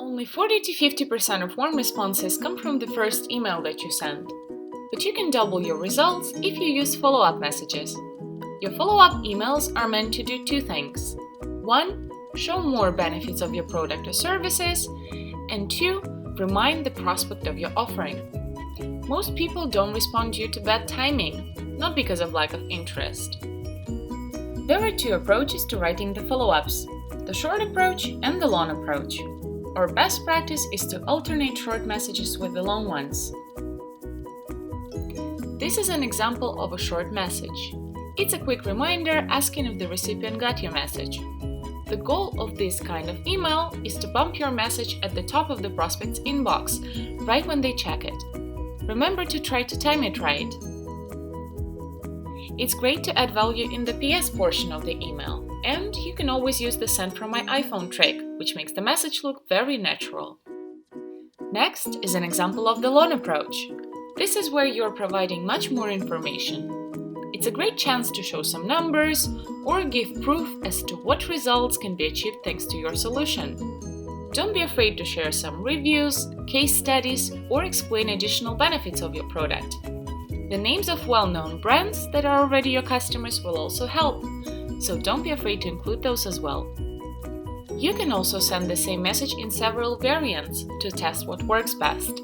Only 40 to 50% of warm responses come from the first email that you send. But you can double your results if you use follow-up messages. Your follow-up emails are meant to do two things. 1. Show more benefits of your product or services. And 2. Remind the prospect of your offering. Most people don't respond due to bad timing, not because of lack of interest. There are two approaches to writing the follow-ups, the short approach and the long approach. Our best practice is to alternate short messages with the long ones. This is an example of a short message. It's a quick reminder asking if the recipient got your message. The goal of this kind of email is to bump your message at the top of the prospect's inbox, right when they check it. Remember to try to time it right. It's great to add value in the PS portion of the email, and you can always use the Send from my iPhone trick, which makes the message look very natural. Next is an example of the long approach. This is where you're providing much more information. It's a great chance to show some numbers or give proof as to what results can be achieved thanks to your solution. Don't be afraid to share some reviews, case studies, or explain additional benefits of your product. The names of well-known brands that are already your customers will also help, so don't be afraid to include those as well. You can also send the same message in several variants to test what works best.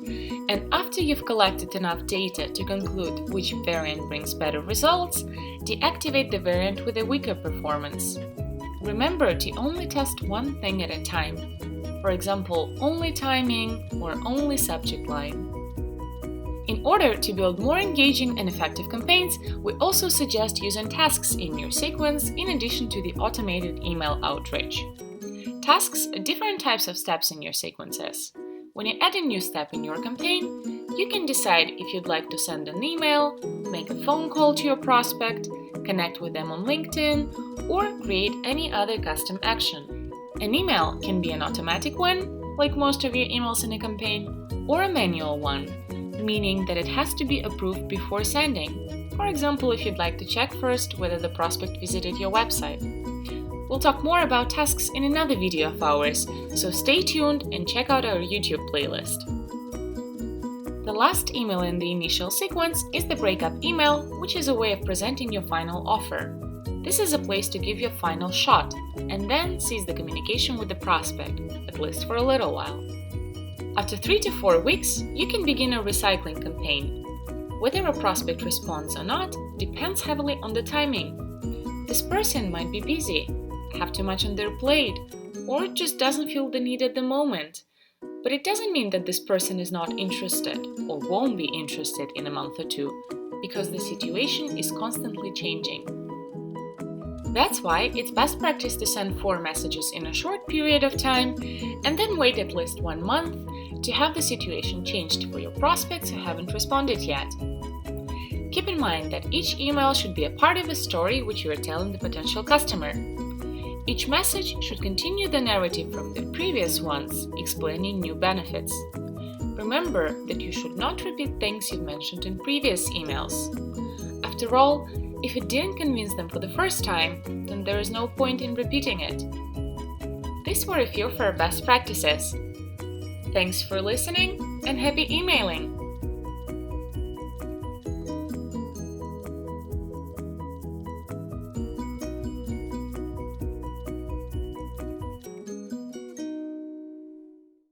And after you've collected enough data to conclude which variant brings better results, deactivate the variant with a weaker performance. Remember to only test one thing at a time. For example, only timing or only subject line. In order to build more engaging and effective campaigns, we also suggest using tasks in your sequence in addition to the automated email outreach. Tasks are different types of steps in your sequences. When you add a new step in your campaign, you can decide if you'd like to send an email, make a phone call to your prospect, connect with them on LinkedIn, or create any other custom action. An email can be an automatic one, like most of your emails in a campaign, or a manual one, meaning that it has to be approved before sending. For example, if you'd like to check first whether the prospect visited your website. We'll talk more about tasks in another video of ours, so stay tuned and check out our YouTube playlist. The last email in the initial sequence is the breakup email, which is a way of presenting your final offer. This is a place to give your final shot, and then cease the communication with the prospect, at least for a little while. After 3 to 4 weeks, you can begin a recycling campaign. Whether a prospect responds or not depends heavily on the timing. This person might be busy, have too much on their plate, or just doesn't feel the need at the moment. But it doesn't mean that this person is not interested or won't be interested in a month or two, because the situation is constantly changing. That's why it's best practice to send 4 messages in a short period of time and then wait at least 1 month to have the situation changed for your prospects who haven't responded yet. Keep in mind that each email should be a part of a story which you are telling the potential customer. Each message should continue the narrative from the previous ones, explaining new benefits. Remember that you should not repeat things you've mentioned in previous emails. After all, if it didn't convince them for the first time, then there is no point in repeating it. These were a few of our best practices. Thanks for listening and happy emailing!